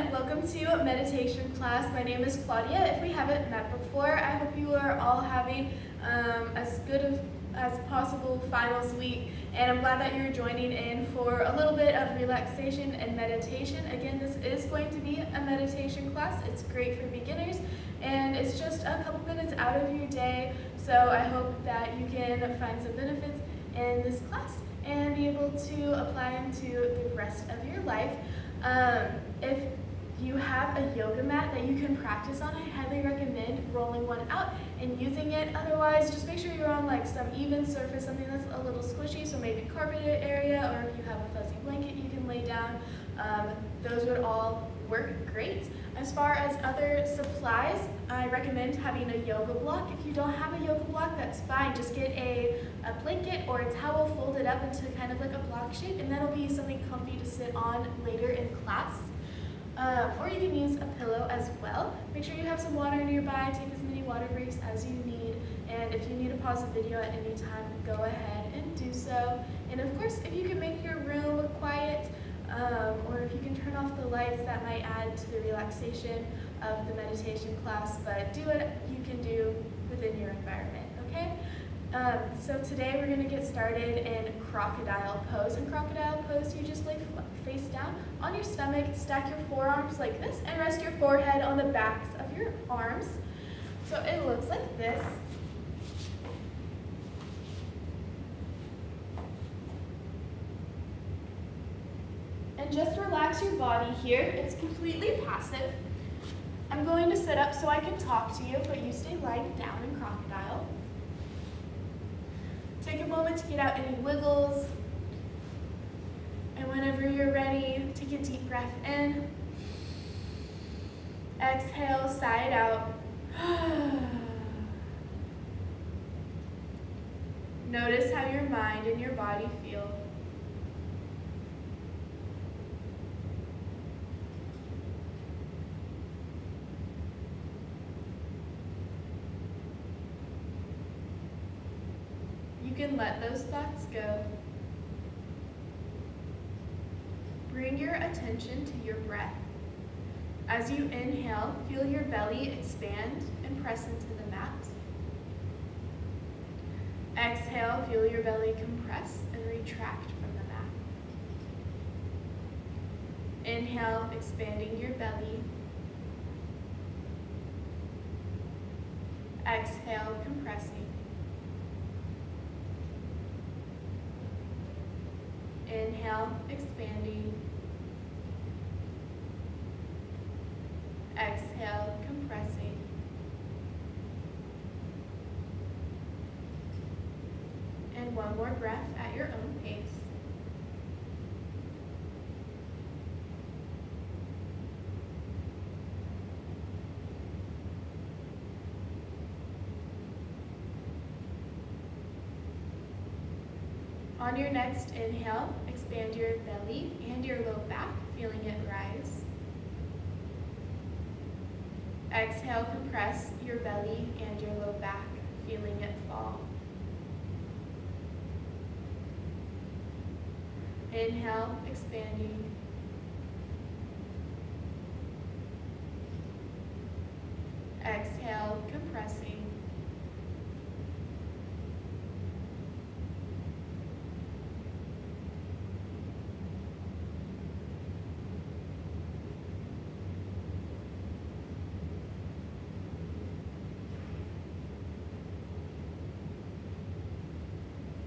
everyone. Welcome to meditation class. My name is Claudia. If we haven't met before, I hope you are all having as good as possible finals week. And I'm glad that you're joining in for a little bit of relaxation and meditation. Again, this is going to be a meditation class. It's great for beginners, and it's just a couple minutes out of your day. So I hope that you can find some benefits in this class and be able to apply them to the rest of your life. If you have a yoga mat that you can practice on, I highly recommend rolling one out and using it. Otherwise, just make sure you're on like some even surface, something that's a little squishy, so maybe carpeted area, or if you have a fuzzy blanket you can lay down. Those would all work great. As far as other supplies, I recommend having a yoga block. If you don't have a yoga block, that's fine. Just get a blanket or a towel, fold it up into kind of like a block shape, and that'll be something comfy to sit on later in class. Or you can use a pillow as well. Make sure you have some water nearby. Take as many water breaks as you need. And if you need to pause the video at any time, go ahead and do so. And of course, if you can make your room quiet, or if you can turn off the lights, that might add to the relaxation of the meditation class. But do what you can do within your environment, okay? So today we're going to get started in crocodile pose. In crocodile pose, you just lay face down on your stomach, stack your forearms like this, and rest your forehead on the backs of your arms. So it looks like this. And just relax your body here. It's completely passive. I'm going to sit up so I can talk to you, but you stay lying down in crocodile. Take a moment to get out any wiggles. And whenever you're ready, take a deep breath in. Exhale, sigh it out. Notice how your mind and your body feel. You can let those thoughts go. Bring your attention to your breath. As you inhale, feel your belly expand and press into the mat. Exhale, feel your belly compress and retract from the mat. Inhale, expanding your belly. Exhale, compressing. Inhale, expanding. Exhale, compressing. And one more breath at your own pace. On your next inhale, expand your belly and your low back, feeling it rise. Exhale, compress your belly and your low back, feeling it fall. Inhale, expanding. Exhale, compressing.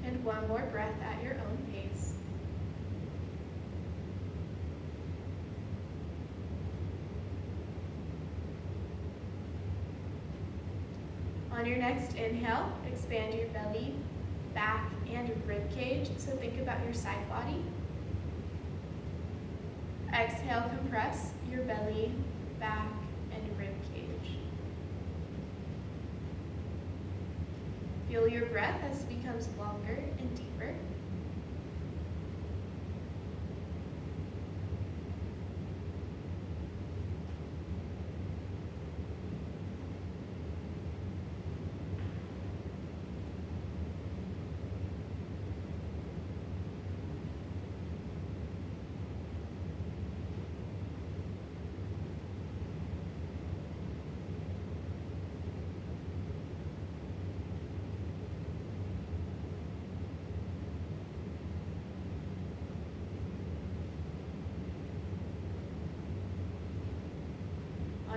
And one more breath at your own pace. On your next inhale, expand your belly, back, and rib cage. So think about your side body. Exhale, compress your belly, back, and rib cage. Feel your breath as it becomes longer and deeper.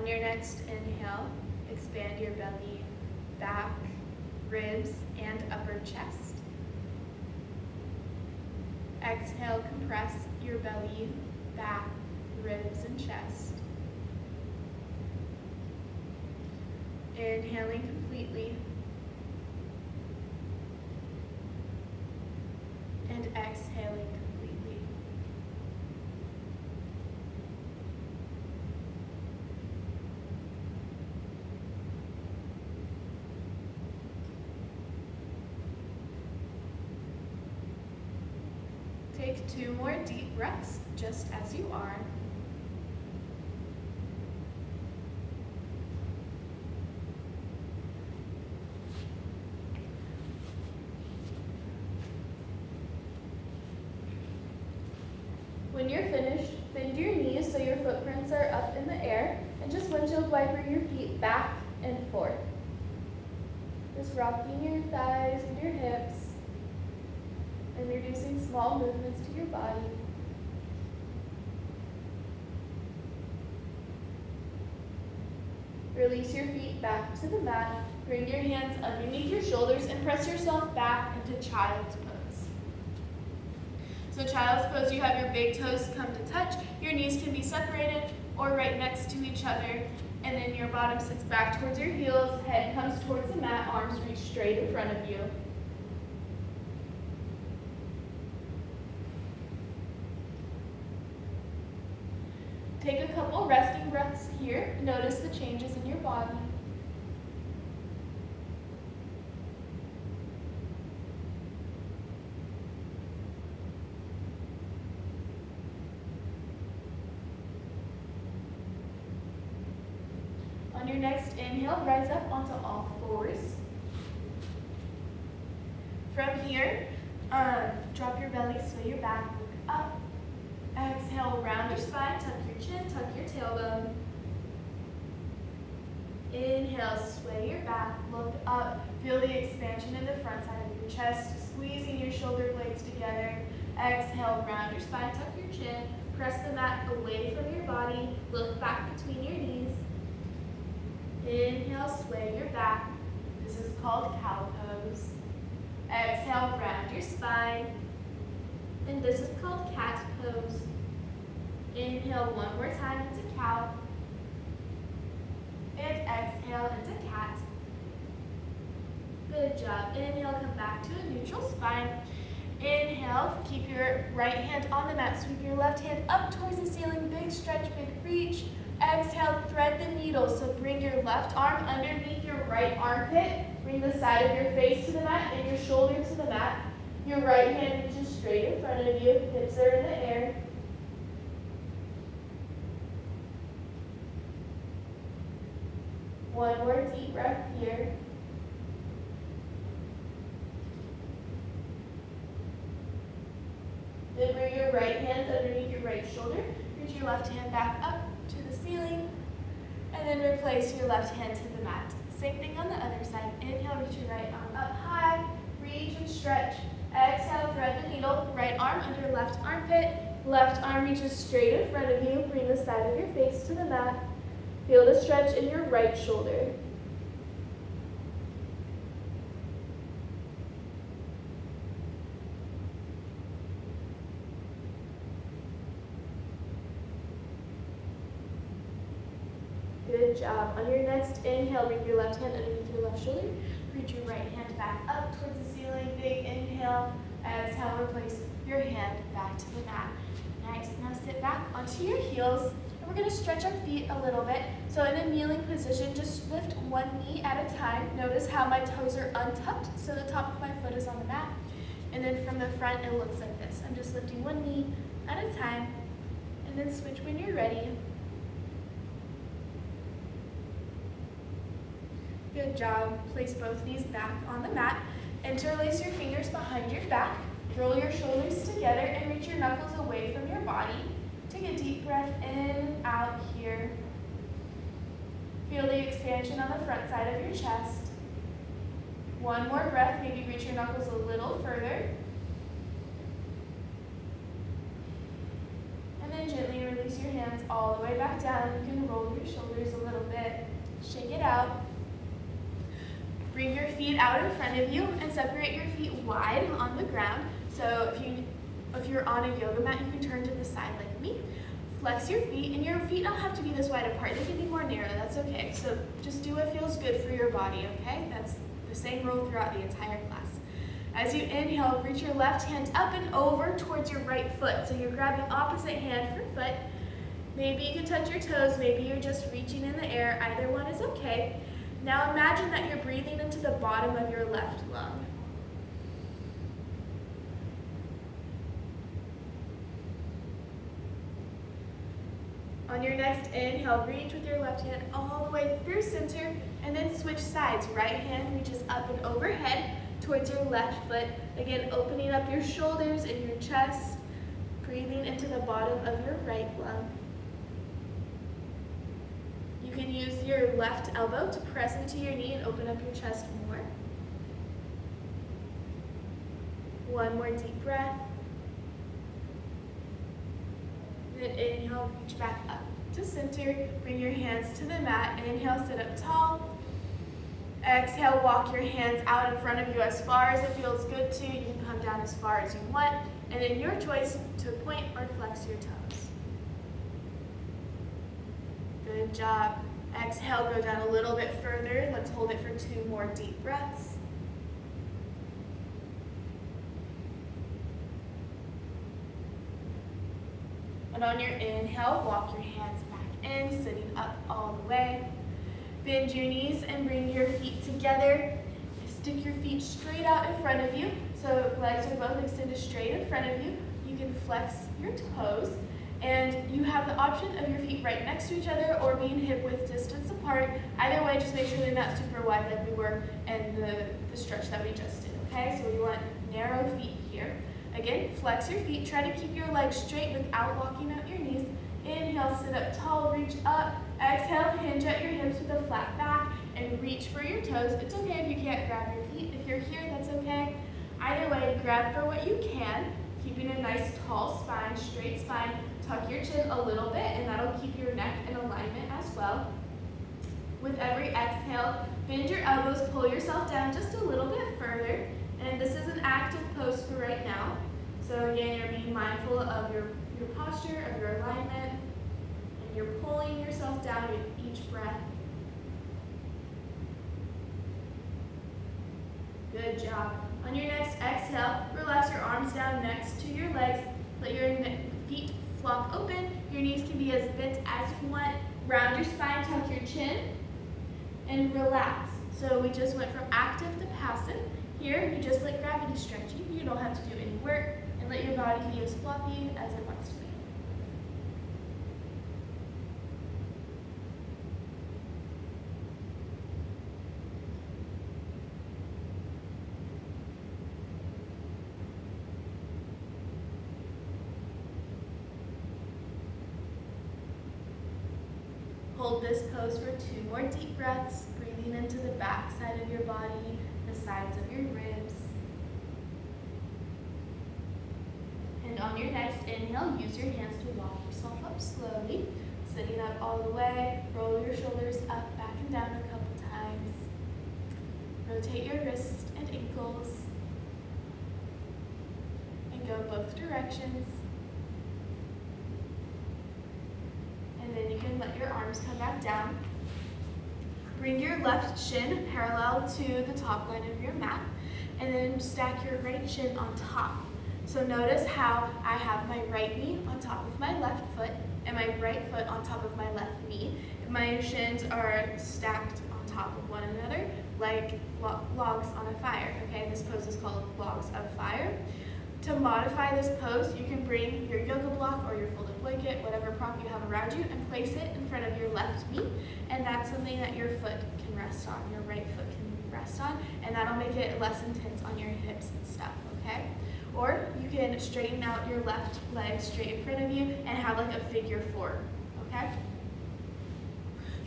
On your next inhale, expand your belly, back, ribs, and upper chest. Exhale, compress your belly, back, ribs, and chest. Inhaling completely. And exhaling completely. Take 2 more deep breaths, just as you are. When you're finished, bend your knees so your footprints are up in the air, and just windshield wiper your feet back and forth. Just rocking your thighs and your hips, and introducing small movements to your body. Release your feet back to the mat. Bring your hands underneath your shoulders and press yourself back into child's pose. So child's pose, you have your big toes come to touch, your knees can be separated or right next to each other, and then your bottom sits back towards your heels, head comes towards the mat, arms reach straight in front of you. Take a couple resting breaths here. Notice the changes in your body. On your next inhale, rise up onto all fours. From here, drop your belly, sway your back, look up. Exhale, round your spine, tuck your chin, tuck your tailbone. Inhale, sway your back, look up. Feel the expansion in the front side of your chest, squeezing your shoulder blades together. Exhale, round your spine, tuck your chin. Press the mat away from your body, look back between your knees. Inhale, sway your back. This is called cow pose. Exhale, round your spine. And this is called cat pose. Inhale one more time into cow. And exhale into cat. Good job. Inhale, come back to a neutral spine. Inhale, keep your right hand on the mat. Sweep your left hand up towards the ceiling. Big stretch, big reach. Exhale, thread the needle. So bring your left arm underneath your right armpit. Bring the side of your face to the mat and your shoulder to the mat. Your right hand reaches straight in front of you. Hips are in the air. One more deep breath here. Then bring your right hand underneath your right shoulder. Reach your left hand back up to the ceiling. And then replace your left hand to the mat. Same thing on the other side. Inhale, reach your right arm up high. Reach and stretch. Exhale, thread the needle. Right arm under left armpit. Left arm reaches straight in front of you. Bring the side of your face to the mat. Feel the stretch in your right shoulder. Good job. On your next inhale, bring your left hand underneath your left shoulder. Reach your right hand back up towards the ceiling. Big inhale. Exhale, replace your hand back to the mat. Nice. Now sit back onto your heels. And we're going to stretch our feet a little bit. So in a kneeling position, just lift one knee at a time. Notice how my toes are untucked, so the top of my foot is on the mat. And then from the front, it looks like this. I'm just lifting one knee at a time. And then switch when you're ready. Good job. Place both knees back on the mat. Interlace your fingers behind your back. Roll your shoulders together and reach your knuckles away from your body. Take a deep breath in and out here. Feel the expansion on the front side of your chest. One more breath. Maybe reach your knuckles a little further. And then gently release your hands all the way back down. You can roll your shoulders a little bit, shake it out. Bring your feet out in front of you and separate your feet wide on the ground. So if you're on a yoga mat, you can turn to the side like me. Flex your feet, and your feet don't have to be this wide apart. They can be more narrow, that's okay. So just do what feels good for your body, okay? That's the same rule throughout the entire class. As you inhale, reach your left hand up and over towards your right foot. So you're grabbing opposite hand for foot. Maybe you can touch your toes, maybe you're just reaching in the air. Either one is okay. Now imagine that you're breathing into the bottom of your left lung. On your next inhale, reach with your left hand all the way through center, and then switch sides. Right hand reaches up and overhead towards your left foot. Again, opening up your shoulders and your chest, breathing into the bottom of your right lung. You can use your left elbow to press into your knee and open up your chest more. One more deep breath. Then inhale, reach back up to center. Bring your hands to the mat. Inhale, sit up tall. Exhale, walk your hands out in front of you as far as it feels good to. You can come down as far as you want. And then your choice to point or flex your toes. Good job. Exhale, go down a little bit further. Let's hold it for 2 more deep breaths. And on your inhale, walk your hands back in, sitting up all the way. Bend your knees and bring your feet together. Stick your feet straight out in front of you. So legs are both extended straight in front of you. You can flex your toes. And you have the option of your feet right next to each other or being hip width distance apart. Either way, just make sure they're not super wide like we were in the stretch that we just did, okay? So we want narrow feet here. Again, flex your feet. Try to keep your legs straight without locking out your knees. Inhale, sit up tall, reach up. Exhale, hinge at your hips with a flat back and reach for your toes. It's okay if you can't grab your feet. If you're here, that's okay. Either way, grab for what you can, keeping a nice tall spine, straight spine. Tuck your chin a little bit, and that'll keep your neck in alignment as well. With every exhale, bend your elbows, pull yourself down just a little bit further. And this is an active pose for right now. So again, you're being mindful of your posture, of your alignment, and you're pulling yourself down with each breath. Good job. On your next exhale, relax your arms down next to your legs. Let your feet flop open. Your knees can be as bent as you want. Round your spine, tuck your chin, and relax. So we just went from active to passive. Here, you just let gravity stretch you. You don't have to do any work, and let your body be as floppy as it wants to be. Hold this pose for 2 more deep breaths, breathing into the back side of your body, the sides of your ribs. And on your next inhale, use your hands to walk yourself up slowly, sitting up all the way. Roll your shoulders up, back, and down a couple times. Rotate your wrists and ankles. And go both directions. And then you can let your arms come back down. Bring your left shin parallel to the top line of your mat, and then stack your right shin on top. So notice how I have my right knee on top of my left foot, and my right foot on top of my left knee. My shins are stacked on top of one another, like logs on a fire, okay? This pose is called logs of fire. To modify this pose, you can bring your yoga block or your folded blanket, whatever prop you have around you, and place it in front of your left knee. And that's something that your foot can rest on, your right foot can rest on, and that'll make it less intense on your hips and stuff, okay? Or you can straighten out your left leg straight in front of you and have like a figure 4, okay?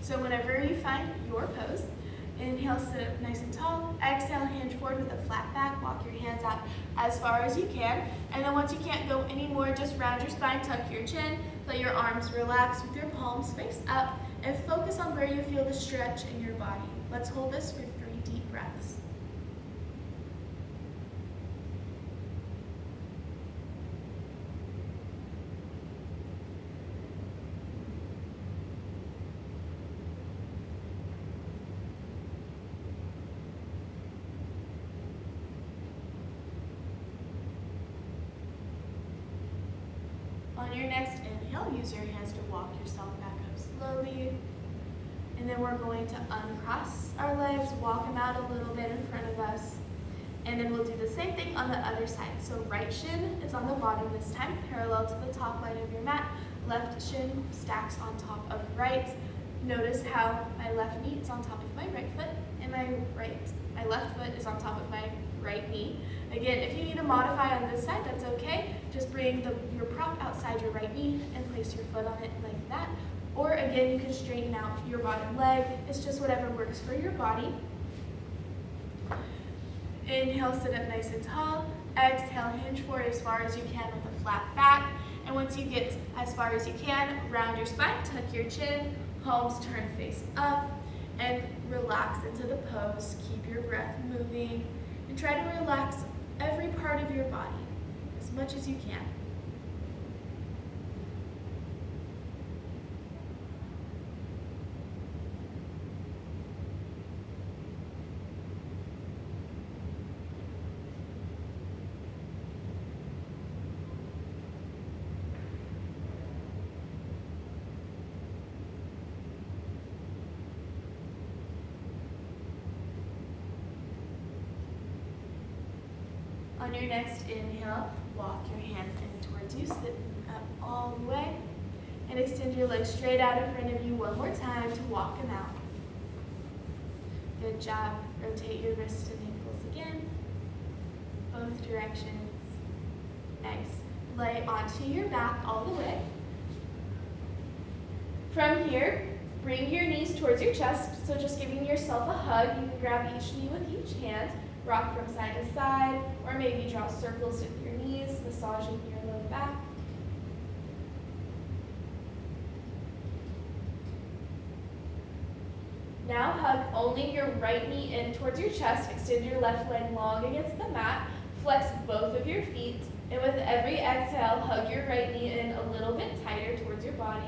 So whenever you find your pose, inhale, sit up nice and tall. Exhale, hinge forward with a flat back. Walk your hands out as far as you can. And then once you can't go anymore, just round your spine, tuck your chin, Let your arms relax with your palms face up and focus on where you feel the stretch in your body. Let's hold this for 3 deep breaths. On your next inhale, use your hands to walk yourself back up slowly. And then we're going to uncross our legs, walk them out a little bit in front of us. And then we'll do the same thing on the other side. So right shin is on the bottom this time, parallel to the top line of your mat. Left shin stacks on top of right. Notice how my left knee is on top of my right foot, and my left foot is on top of my right knee. Again, if you need to modify on this side, that's okay. Just bring your prop outside your right knee and place your foot on it like that. Or again, you can straighten out your bottom leg. It's just whatever works for your body. Inhale, sit up nice and tall. Exhale, hinge forward as far as you can with a flat back. And once you get as far as you can, round your spine, tuck your chin, palms turn face up, and relax into the pose. Keep your breath moving, and try to relax every part of your body as much as you can. On your next inhale, walk your hands in towards you, sit up all the way, and extend your legs straight out in front of you one more time to walk them out. Good job. Rotate your wrists and ankles again, both directions. Nice. Lay onto your back all the way. From here, bring your knees towards your chest, so just giving yourself a hug. You can grab each knee with each hand. Rock from side to side, or maybe draw circles with your knees, massaging your low back. Now hug only your right knee in towards your chest. Extend your left leg long against the mat. Flex both of your feet, and with every exhale, hug your right knee in a little bit tighter towards your body.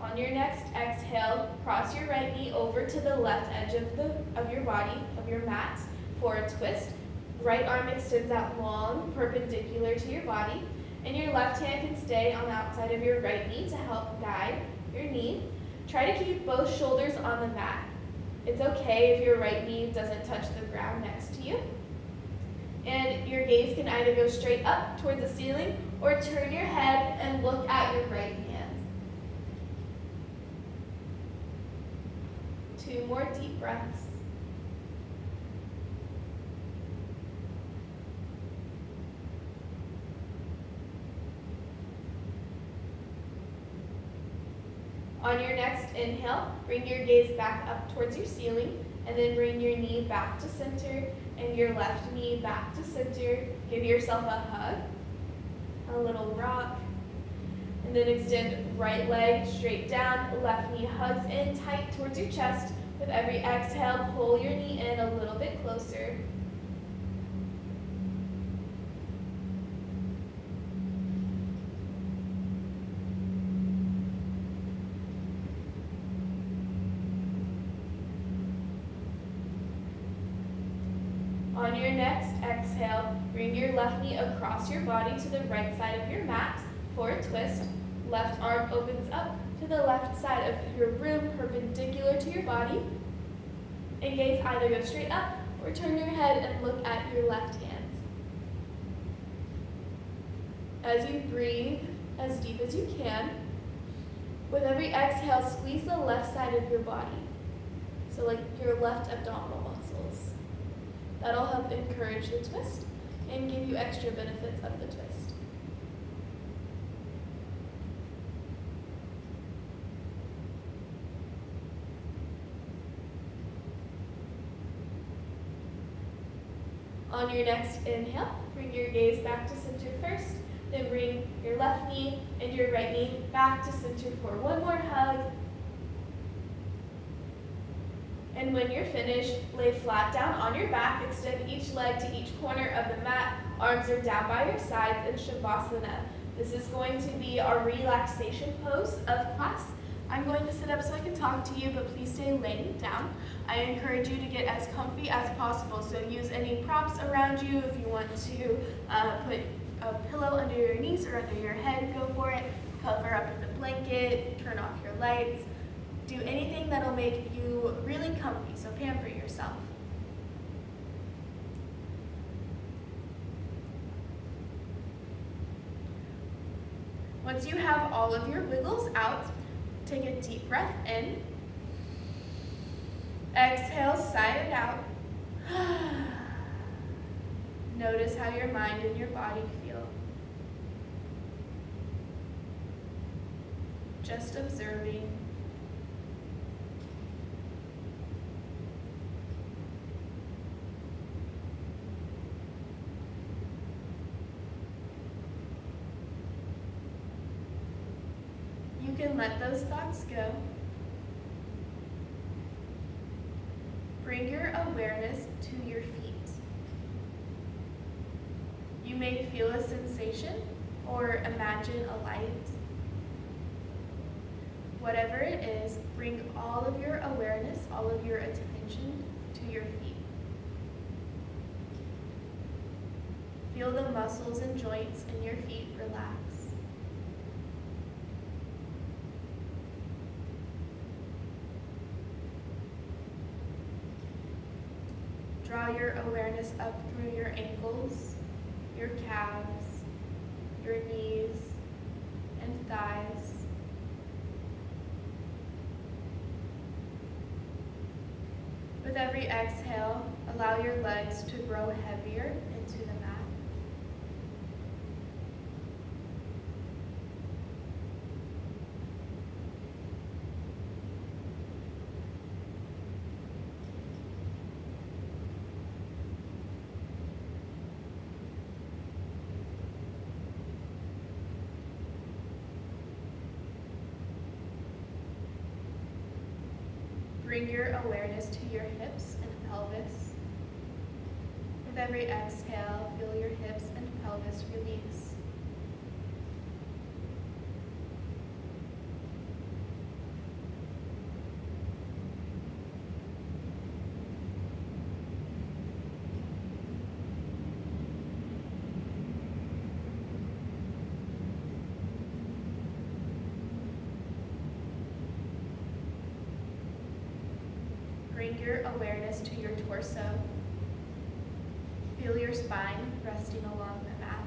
On your next exhale, cross your right knee over to the left edge of your body, of your mat, for a twist. Right arm extends out long, perpendicular to your body, and your left hand can stay on the outside of your right knee to help guide your knee. Try to keep both shoulders on the mat. It's okay if your right knee doesn't touch the ground next to you. And your gaze can either go straight up towards the ceiling or turn your head and look at your right hand. 2 more deep breaths. On your next inhale, bring your gaze back up towards your ceiling, and then bring your knee back to center and your left knee back to center. Give yourself a hug, a little rock, and then extend right leg straight down, left knee hugs in tight towards your chest. With every exhale, pull your knee in a little bit closer. On your next exhale, bring your left knee across your body to the right side of your mat for a twist. Left arm opens up to the left side of your room, perpendicular to your body. And gaze either go straight up or turn your head and look at your left hand. As you breathe as deep as you can, with every exhale, squeeze the left side of your body. So like your left abdominal muscles. That'll help encourage the twist and give you extra benefits of the twist. On your next inhale, bring your gaze back to center first, then bring your left knee and your right knee back to center for one more hug. And when you're finished, lay flat down on your back, extend each leg to each corner of the mat, arms are down by your sides in Shavasana. This is going to be our relaxation pose of class. I'm going to sit up so I can talk to you, but please stay laying down. I encourage you to get as comfy as possible, so use any props around you. If you want to put a pillow under your knees or under your head, go for it. Cover up with a blanket, turn off your lights. Do anything that'll make you really comfy, so pamper yourself. Once you have all of your wiggles out, take a deep breath in. Exhale, sigh it out. Notice how your mind and your body feel. Just observing. You can let those thoughts go. Bring your awareness to your feet. You may feel a sensation or imagine a light. Whatever it is, bring all of your awareness, all of your attention to your feet. Feel the muscles and joints in your feet relax. Draw your awareness up through your ankles, your calves, your knees, and thighs. With every exhale, allow your legs to grow heavier into the mat. Bring your awareness to your hips and pelvis. With every exhale, feel your hips and pelvis release. Bring your awareness to your torso. Feel your spine resting along the mat.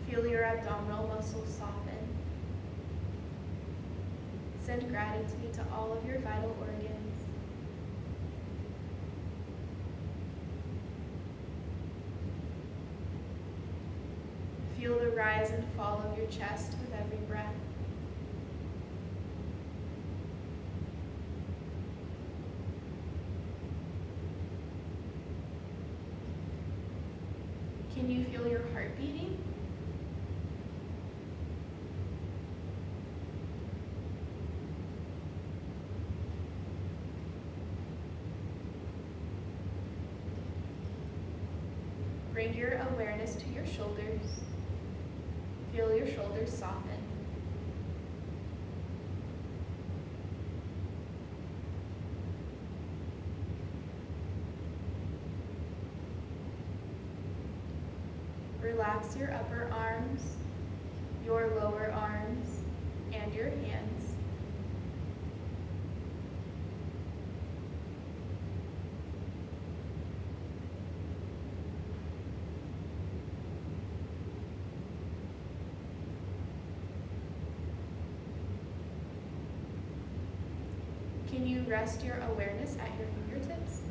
Feel your abdominal muscles soften. Send gratitude to all of your vital organs. Feel the rise and fall of your chest with every breath. Can you feel your heart beating? Bring your awareness to your shoulders. Feel your shoulders soften. Relax your upper arms, your lower arms, and your hands. Can you rest your awareness at your fingertips?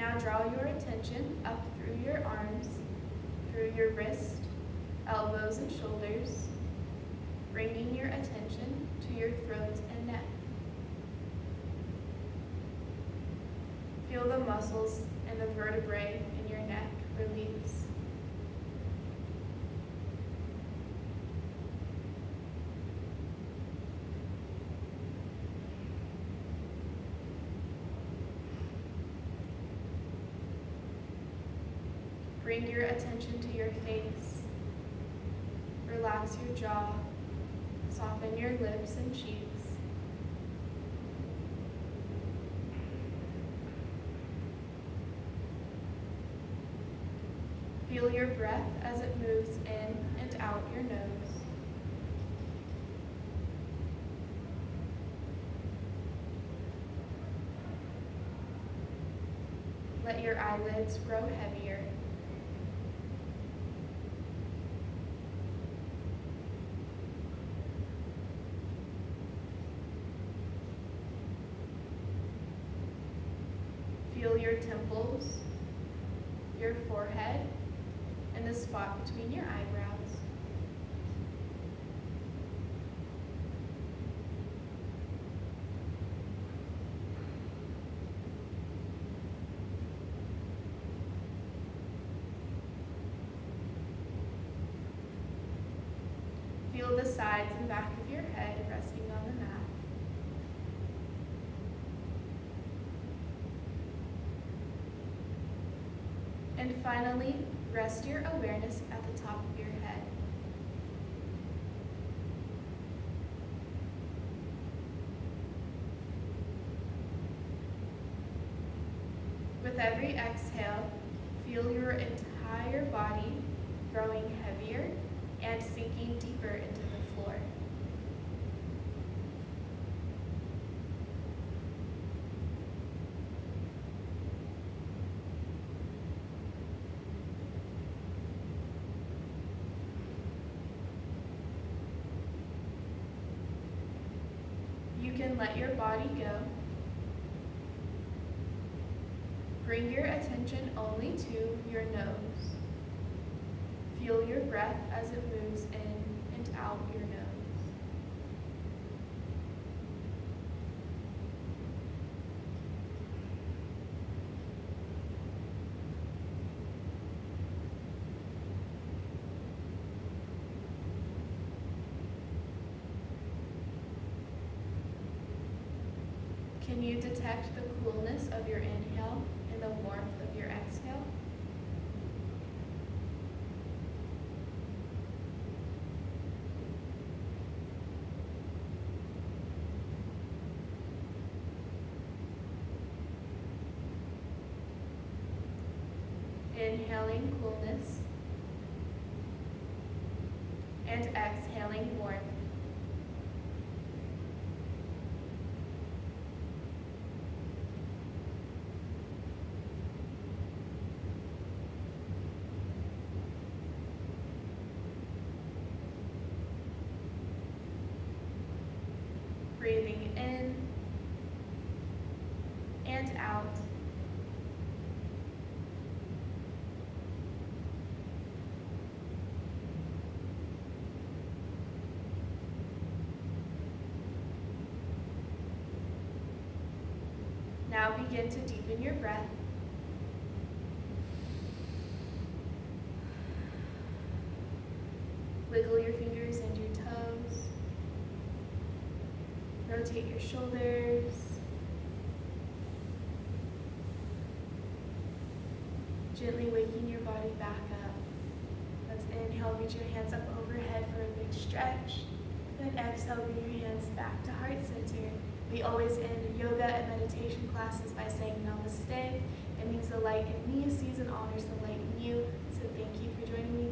Now draw your attention up through your arms, through your wrist, elbows, and shoulders, bringing your attention to your throat and neck. Feel the muscles and the vertebrae in your neck release. Bring your attention to your face. Relax your jaw. Soften your lips and cheeks. Feel your breath as it moves in and out your nose. Let your eyelids grow heavier. Feel your temples, your forehead, and the spot between your eyebrows. Feel the sides and back of your head resting on the mat. And finally, rest your awareness at the top of your head. With every exhale, feel your entire body growing heavier and sinking deeper into the floor. You can let your body go. Bring your attention only to your nose. Feel your breath as it moves in and out your nose. Can you detect the coolness of your inhale and the warmth of your exhale? Inhaling coolness and exhaling warmth. Breathing in and out. Now begin to deepen your breath. Wiggle your fingers and your toes. Rotate your shoulders. Gently waking your body back up. Let's inhale, reach your hands up overhead for a big stretch. Then exhale, bring your hands back to heart center. We always end yoga and meditation classes by saying namaste. It means the light in me sees and honors the light in you. So thank you for joining me